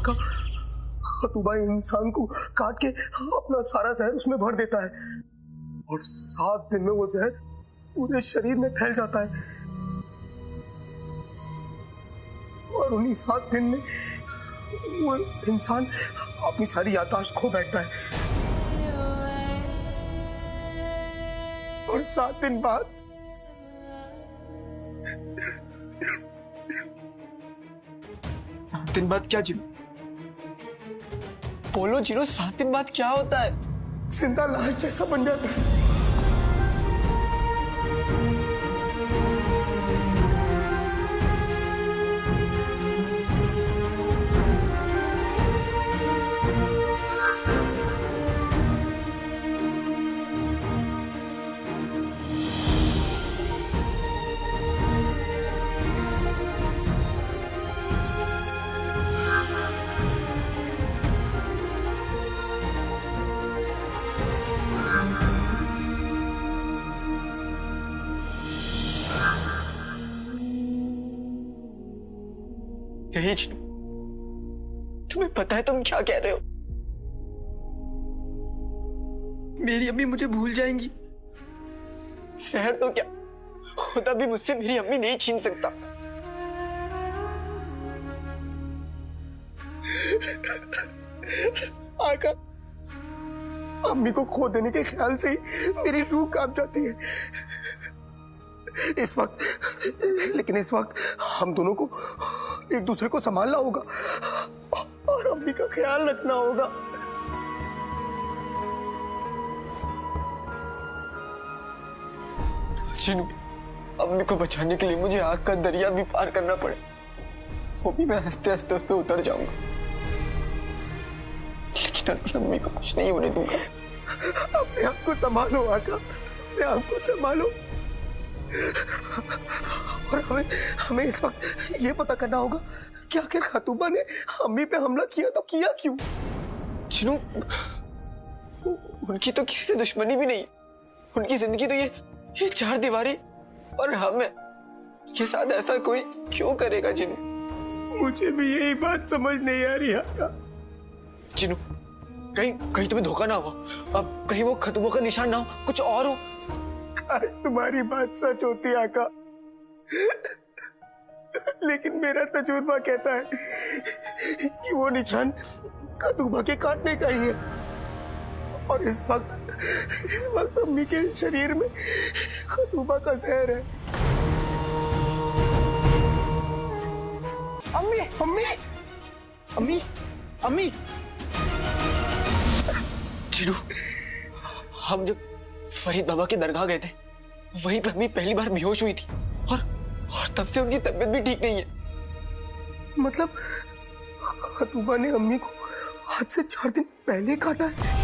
आका, खतूबा इंसान को काट के अपना सारा जहर उसमें भर देता है और 7 दिन में वो जहर पूरे शरीर में फैल जाता है और उन्हीं 7 दिन में वो इंसान अपनी सारी याददाश्त खो बैठता है और 7 दिन बाद 7 दिन बाद क्या जिनू? बोलो जिनू, 7 दिन बाद क्या होता है? जिंदा लाश जैसा बन जाता है। यही जिनू, तुम्हें पता है तुम क्या कह रहे हो? मेरी अम्मी मुझे भूल जाएंगी। शहर तो क्या, खुदा भी मुझसे मेरी अम्मी नहीं छीन सकता। आका, अम्मी को खो देने के ख्याल से ही मेरी रूह कांप जाती है इस वक्त। लेकिन इस वक्त हम दोनों को एक दूसरे को संभालना होगा और अम्मी का ख्याल रखना होगा। जिनू, अम्मी को बचाने के लिए मुझे आग का दरिया भी पार करना पड़े, वो भी मैं हंसते हंसते उस पर उतर जाऊंगा, लेकिन अम्मी को कुछ नहीं होने दूंगा। अपने आप को संभालो आका, अपने आप को संभालो। और हमें इस वक्त ये पता करना होगा कि आखिर खतूबा ने अम्मी पे हमला किया तो किया क्यों? जिनू, उनकी तो किसी से दुश्मनी भी नहीं, उनकी जिंदगी तो ये 4 दीवारी और हम है। ये साथ ऐसा कोई क्यों करेगा जिनू? मुझे भी यही बात समझ नहीं आ रही आका। जिनू, कहीं तुम्हें धोखा ना हो, अब कहीं वो खतूबों का निशान ना हो, कुछ और हो। आज तुम्हारी बात सच होती आका, लेकिन मेरा तजुर्बा कहता है कि वो निशान खतूबा के काटने का ही है और इस वक्त अम्मी के शरीर में खतूबा का जहर है। अम्मी, अम्मी, अम्मी, अम्मी। जिनू, हम जब फरीद बाबा की दरगाह गए थे, वहीं पे अम्मी पहली बार बेहोश हुई थी और तब से उनकी तबीयत भी ठीक नहीं है। मतलब खतूबा ने अम्मी को आज से 4 दिन पहले काटा है?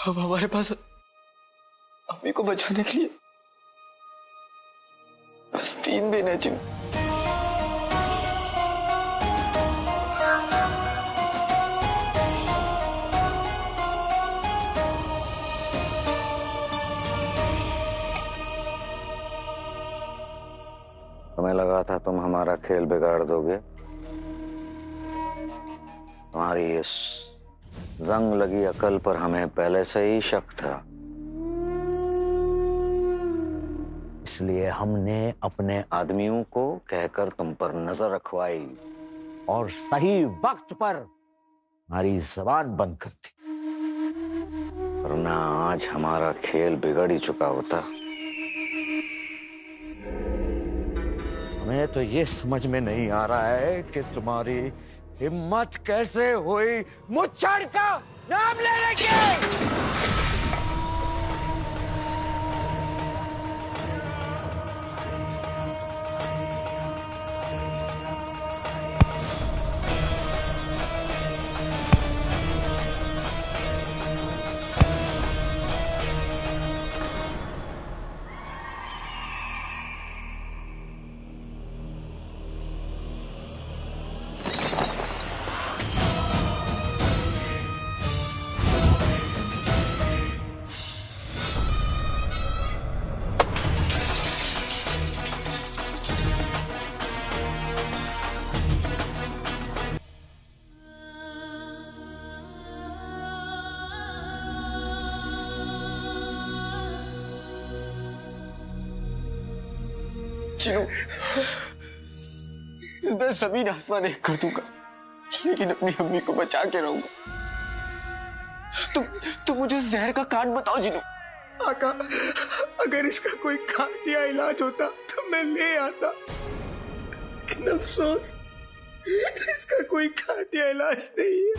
अब हमारे पास अम्मी को बचाने के लिए बस 3 दिन है जिनू। हमें लगा था तुम हमारा खेल बिगाड़ दोगे। तुम्हारी इस जंग लगी अकल पर हमें पहले से ही शक था, इसलिए हमने अपने आदमियों को कहकर तुम पर नजर रखवाई और सही वक्त पर हमारी जबान बंद कर दी, वरना आज हमारा खेल बिगड़ ही चुका होता। हमें तो ये समझ में नहीं आ रहा है कि तुम्हारी हिम्मत कैसे हुई मुझझड़ का नाम लेने की। चिनू, मैं जमीन आसमान एक कर दूंगा, लेकिन अपनी अम्मी को बचा के रहूंगा। तुम मुझे जहर का काट बताओ जिनू। आका, अगर इसका कोई खाट या इलाज होता तो मैं ले आता, लेकिन अफसोस इसका कोई खाट या इलाज नहीं है।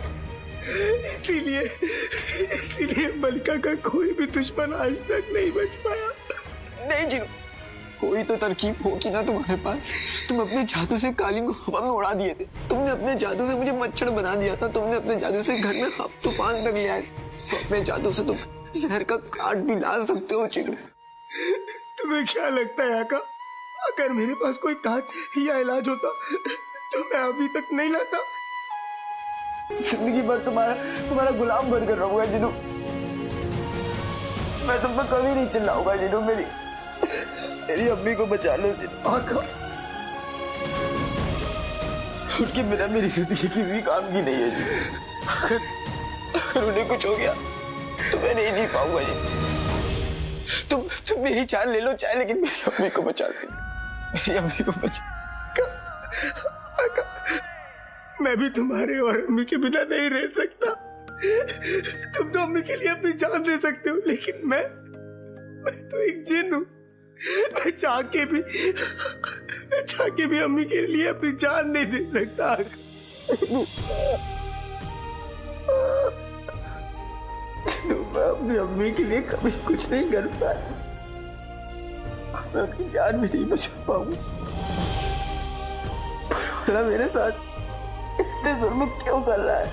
इसीलिए मलिका का कोई भी दुश्मन आज तक नहीं बच पाया। नहीं जिनू, कोई तो तरकीब होगी ना तुम्हारे पास। तुम अपने जादू से कालीन को हवा में उड़ा दिए थे, तुमने अपने जादू से मुझे मच्छर बना दिया था, तुमने अपने जादू से घर में तूफान तक ले आए, तो अपने जादू से तुम जहर का काट भी ला सकते हो चिनू। तुम्हें क्या लगता है आका, अगर मेरे पास कोई काट या इलाज होता तो मैं अभी तक नहीं लाता? जिंदगी भर तुम्हारा गुलाम बनकर रहूंगा जिनू। मैं तुम पर कभी नहीं चिल्लाऊंगा जिनू। मेरी अम्मी को बचा लो जिनू। आका, उनके बिना मेरी जिंदगी किसी काम की नहीं है जी। अगर उन्हें कुछ हो गया तो मैं नहीं जी पाऊंगा जी। तुम मेरी जान ले लो चाहे, लेकिन मेरी अम्मी को बचा लो। मेरी अम्मी को बचा। मैं भी तुम्हारे और अम्मी के बिना नहीं रह सकता। तुम तो अम्मी के लिए अपनी जान दे सकते हो, लेकिन मैं तो एक जिन हूं। मैं चाह के भी अम्मी के लिए अपनी जान नहीं दे सकता। मैं अपनी अम्मी के लिए कभी कुछ नहीं कर पाया, मैं अपनी जान भी नहीं बचा पाऊंगा। मेरे साथ इतने जुल्म क्यों कर रहा है?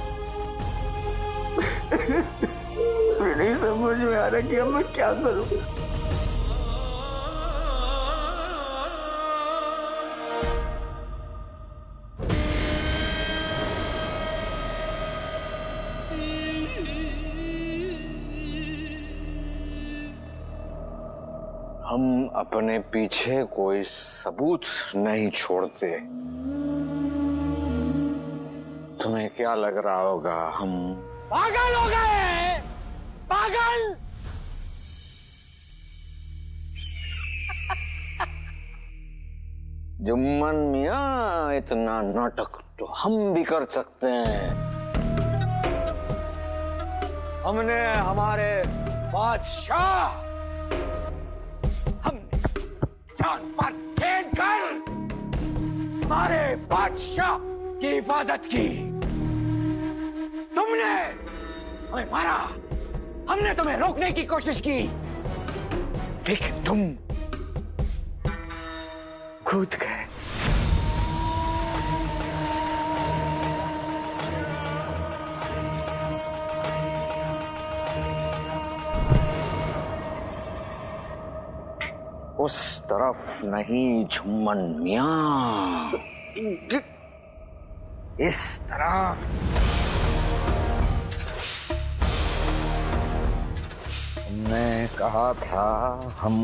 मुझे नहीं समझ में आ रहा कि अब मैं क्या करूं। हम अपने पीछे कोई सबूत नहीं छोड़ते। तुम्हें क्या लग रहा होगा हम पागल हो गए? पागल? जुम्मन मियां, इतना नाटक तो हम भी कर सकते हैं। हमने हमारे बादशाह, हमने जान पर खेल कर हमारे बादशाह की हिफाजत की। तुमने हमें मारा, हमने तुम्हें रोकने की कोशिश की, लेकिन तुम कूद गए। उस तरफ नहीं जुम्मन मियां, इस तरफ। हमने कहा था हम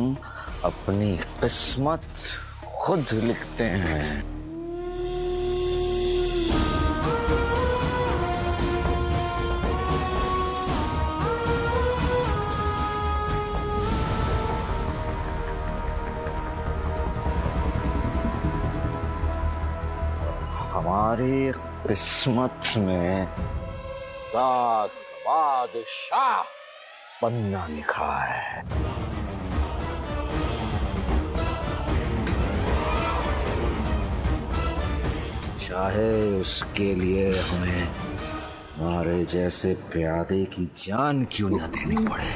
अपनी किस्मत खुद लिखते हैं। हमारी किस्मत में बादशाह बनना लिखा है। चाहे उसके लिए हमें हमारे जैसे प्यादे की जान क्यों ना देनी पड़े।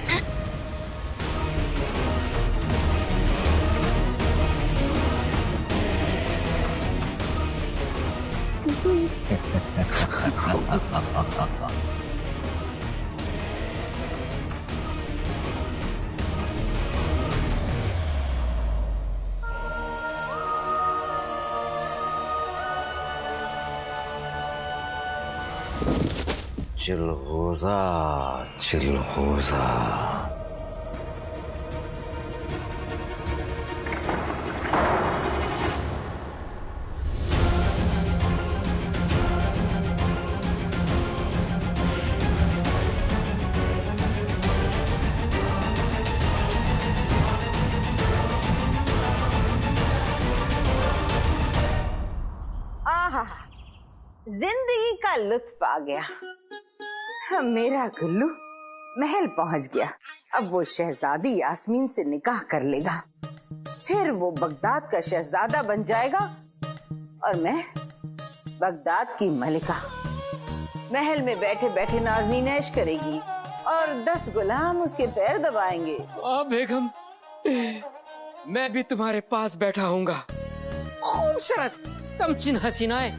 चिलगोजा, चिलगोजा। जिंदगी का लुत्फ आ गया। मेरा गुल्लू महल पहुंच गया। अब वो शहजादी यास्मीन से निकाह कर लेगा, फिर वो बगदाद का शहजादा बन जाएगा और मैं बगदाद की मलिका। महल में बैठे बैठे नाज़नीन ऐश करेगी और 10 गुलाम उसके पैर दबाएंगे। बेगम, मैं भी तुम्हारे पास बैठा हूँगा। खूबसूरत कमसिन हसीनाएं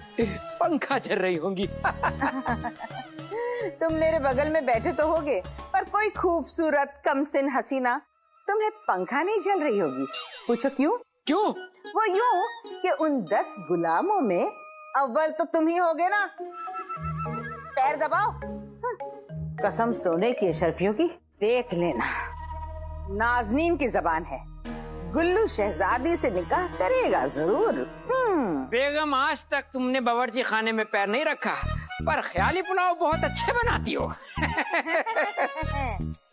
पंखा झल रही होंगी। तुम मेरे बगल में बैठे तो होगे, पर कोई खूबसूरत कमसिन हसीना तुम्हें पंखा नहीं झल रही होगी। पूछो क्यों? क्यों? वो यूं कि उन 10 गुलामों में अव्वल तो तुम ही होगे ना। पैर दबाओ। कसम सोने की अशरफियों की, देख लेना नाज़नीन की जबान है, गुल्लू शहजादी से निकाह करेगा जरूर। बेगम, आज तक तुमने बावर्ची खाने में पैर नहीं रखा, पर ख्याली पुलाव बहुत अच्छे बनाती हो।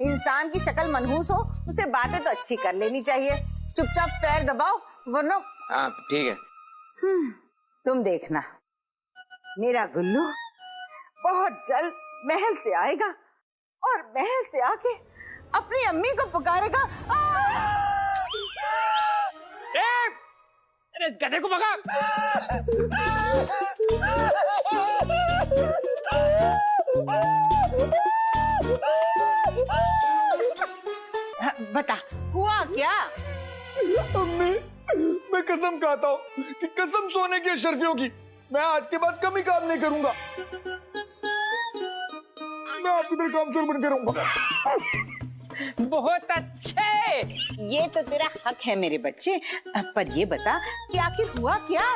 इंसान की शक्ल मनहूस हो, उसे बातें तो अच्छी कर लेनी चाहिए। चुपचाप पैर दबाओ वरना। ठीक है। तुम देखना, मेरा गुल्लू बहुत जल्द महल से आएगा और महल से आके अपनी अम्मी को पुकारेगा। अरे गधे को भगा। बता, हुआ क्या? अम्मी, मैं कसम खाता हूँ कि कसम सोने की अशरफियों की, मैं आज के बाद कभी काम नहीं करूंगा। मैं आपकी तरह कामचोर बन के रहूंगा। बहुत अच्छे। ये तो तेरा हक है मेरे बच्चे, पर ये बता कि आखिर हुआ क्या?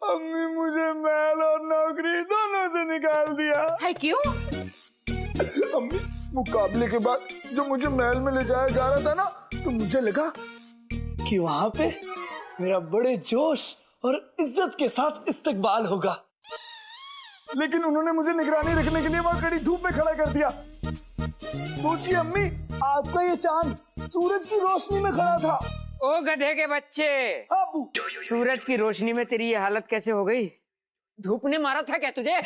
अम्मी, मुझे महल और नौकरी दोनों से निकाल दिया है। क्यों? अम्मी, मुकाबले के बाद जो मुझे महल में ले जाया जा रहा था ना, तो मुझे लगा कि वहां पे मेरा बड़े जोश और इज्जत के साथ इस्तकबाल होगा, लेकिन उन्होंने मुझे निगरानी रखने के लिए वहां कड़ी धूप में खड़ा कर दिया। सोचिए अम्मी, आपका ये चांद सूरज की रोशनी में खड़ा था। ओ गधे के बच्चे, अबू, सूरज की रोशनी में तेरी ये हालत कैसे हो गई? धूप ने मारा था क्या तुझे?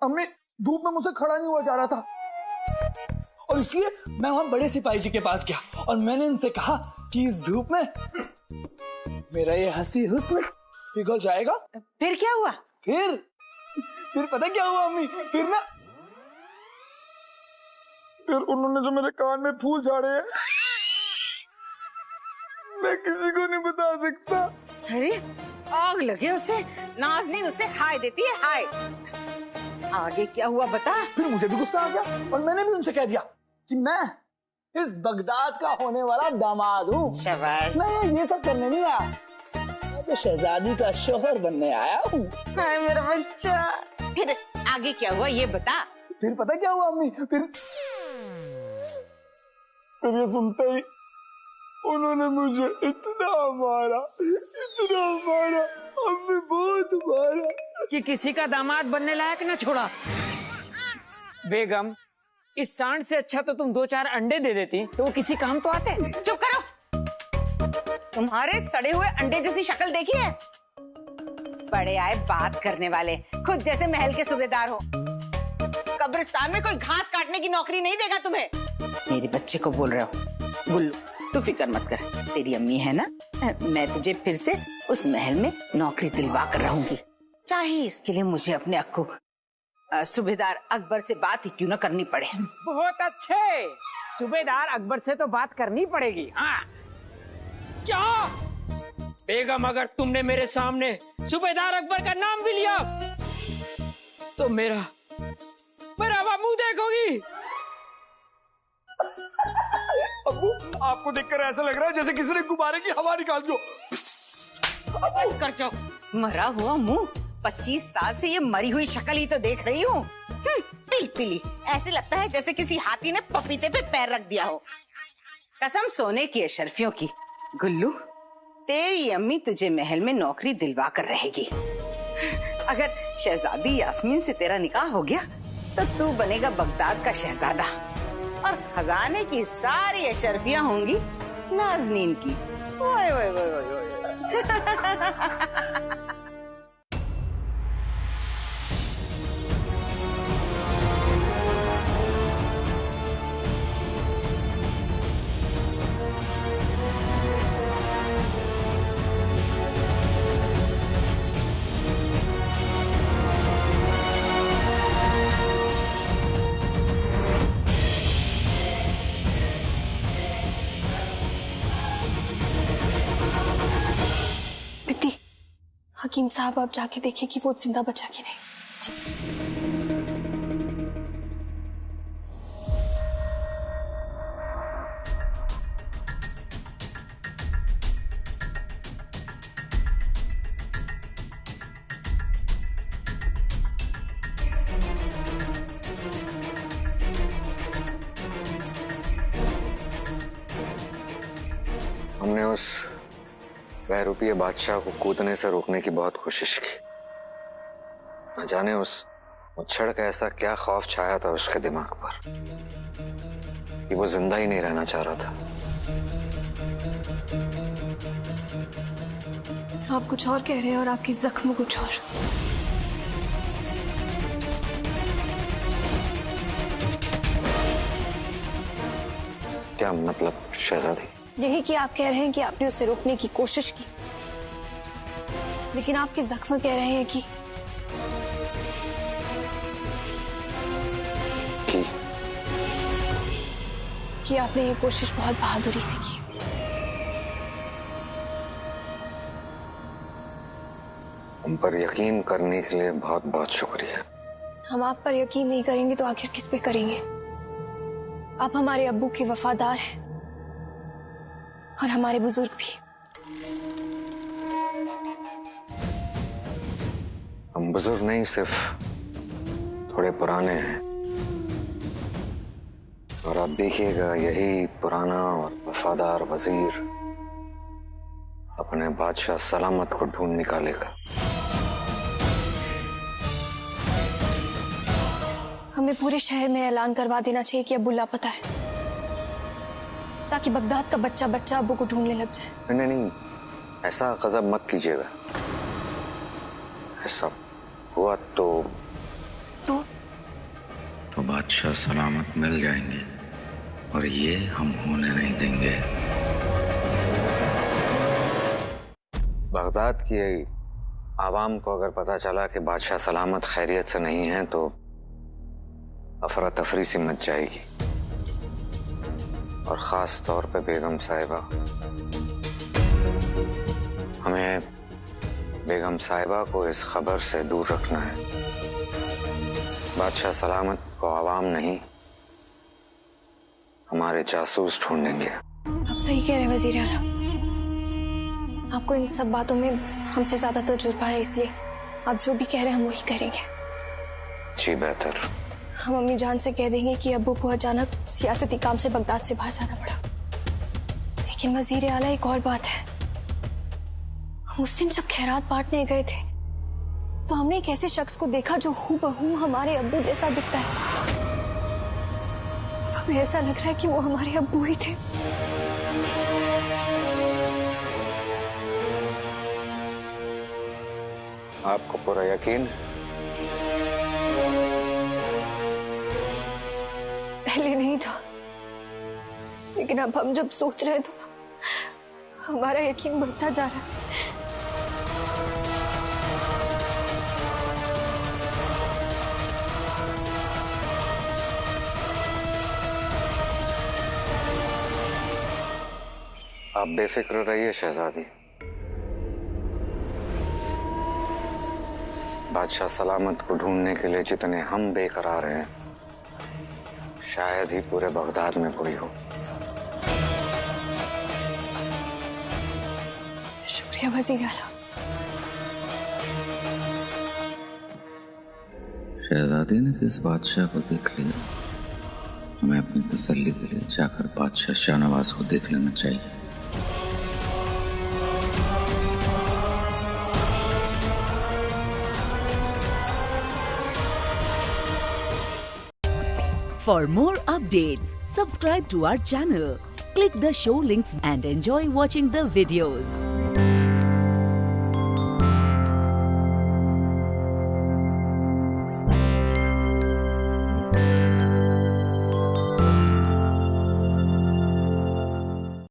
अम्मी, धूप में मुझसे खड़ा नहीं हुआ जा रहा था, और इसलिए मैं वहां बड़े सिपाही जी के पास गया और मैंने उनसे कहा कि इस धूप में मेरा ये हंसी हुस्न पिघल जाएगा। फिर क्या हुआ? फिर पता क्या हुआ अम्मी? फिर उन्होंने जो मेरे कान में फूल झाड़े हैं, मैं किसी को नहीं बता सकता। अरे आग लगे उसे, नाज़नीन उसे हाय देती है, हाय। आगे क्या हुआ बता? फिर मुझे भी गुस्सा आ गया और मैंने भी उनसे कह दिया कि मैं इस बगदाद का होने वाला दामाद हूँ। शाबाश। मैं ये सब करने नहीं आया, मैं तो शहजादी का शोहर बनने आया हूँ। हाय मेरा बच्चा। फिर आगे क्या हुआ ये बता। फिर पता क्या हुआ अम्मी? फिर ये सुनते ही उन्होंने मुझे इतना मारा, अम्मी बहुत मारा कि किसी का दामाद बनने लायक न छोड़ा। बेगम, इस सांड से अच्छा तो तुम 2-4 अंडे दे देती तो वो किसी काम तो आते। चुप करो। तुम्हारे सड़े हुए अंडे जैसी शक्ल देखी है? बड़े आए बात करने वाले, खुद जैसे महल के सूबेदार हो। कब्रिस्तान में कोई घास काटने की नौकरी नहीं देगा तुम्हें। मेरे बच्चे को बोल रहे हो? गुल्लू, तू फिक्र मत कर, तेरी अम्मी है ना, मैं तुझे फिर से उस महल में नौकरी दिलवा कर रहूंगी, चाहे इसके लिए मुझे अपने अक्कू सूबेदार अकबर से बात ही क्यों न करनी पड़े। बहुत अच्छे, सूबेदार अकबर से तो बात करनी पड़ेगी। हाँ क्या बेगम, अगर तुमने मेरे सामने सूबेदार अकबर का नाम भी लिया तो मेरा मुंह देखोगी। अब्बू, आपको देखकर ऐसा लग रहा है जैसे किसी ने गुब्बारे की हवा निकाल दी हो। बस कर जाओ, मरा हुआ मुंह। 25 साल से ये मरी हुई शक्ल ही तो देख रही हूँ। पिलपिली, ऐसे लगता है जैसे किसी हाथी ने पपीते पे पैर रख दिया हो। कसम सोने की अशरफियों की, गुल्लू, तेरी अम्मी तुझे महल में नौकरी दिलवा कर रहेगी। अगर शहजादी यास्मीन से तेरा निकाह हो गया तो तू बनेगा बगदाद का शहजादा और खजाने की सारी अशरफियां होंगी नाजनीन की। ओए ओए ओए ओए ओए। हकीम साहब आप जाके देखिए कि वो जिंदा बचा कि नहीं। हमने उस बहरूपीय बादशाह को कूदने से रोकने की बहुत कोशिश की। न जाने उस मुच्छड़ का ऐसा क्या खौफ छाया था उसके दिमाग पर कि वो जिंदा ही नहीं रहना चाह रहा था। आप कुछ और कह रहे हैं और आपकी जख्म कुछ और। क्या मतलब शहजादी? यही कि आप कह रहे हैं कि आपने उसे रोकने की कोशिश की, लेकिन आपके जख्म कह रहे हैं कि आपने ये कोशिश बहुत बहादुरी से की। हम पर यकीन करने के लिए बहुत बहुत शुक्रिया। हम आप पर यकीन नहीं करेंगे तो आखिर किस पे करेंगे? आप हमारे अब्बू के वफादार हैं और हमारे बुजुर्ग भी। हम बुजुर्ग नहीं, सिर्फ थोड़े पुराने हैं। और आप देखिएगा यही पुराना और वफादार वजीर अपने बादशाह सलामत को ढूंढ निकालेगा। हमें पूरे शहर में ऐलान करवा देना चाहिए कि अब्बू लापता है, ताकि बगदाद का बच्चा बच्चा अब्बू को ढूंढने लग जाए। नहीं नहीं, ऐसा गजब मत कीजिएगा। ऐसा हुआ तो बादशाह सलामत मिल जाएंगे और ये हम होने नहीं देंगे। बगदाद की आवाम को अगर पता चला कि बादशाह सलामत खैरियत से नहीं है तो अफरा तफरी सी मच जाएगी, और खास तौर पे बेगम साहिबा। हमें बेगम साहिबा को इस खबर से दूर रखना है। बादशाह सलामत को आवाम नहीं, हमारे जासूस ढूंढेंगे। आप सही कह रहे हैं वजीर आला। आपको इन सब बातों में हमसे ज्यादा तजुर्बा है, इसलिए आप जो भी कह रहे हैं हम वही करेंगे। जी बेहतर। हम अम्मी जान से कह देंगे कि अब्बू को अचानक सियासती काम से बगदाद से बाहर जाना पड़ा। लेकिन वजीर आला एक और बात है, हम उस दिन जब खैरात बांटने गए थे तो हमने एक ऐसे शख्स को देखा जो हूबहू हमारे अब्बू जैसा दिखता है। अब हमें ऐसा लग रहा है कि वो हमारे अब्बू ही थे। आपको पूरा यकीन? पहले नहीं था, लेकिन अब हम जब सोच रहे हैं तो हमारा यकीन बढ़ता जा रहा है। आप बेफिक्र रहिए शहजादी। बादशाह सलामत को ढूंढने के लिए जितने हम बेकरार हैं, शायद ही पूरे बगदाद में कोई हो। शुक्रिया वजीर आला। शहजादी ने किस बादशाह को देख लिया, हमें अपनी तसल्ली के लिए जाकर बादशाह शाहनवाज को देख लेना चाहिए। For more updates, subscribe to our channel, Click the show links and enjoy watching the videos.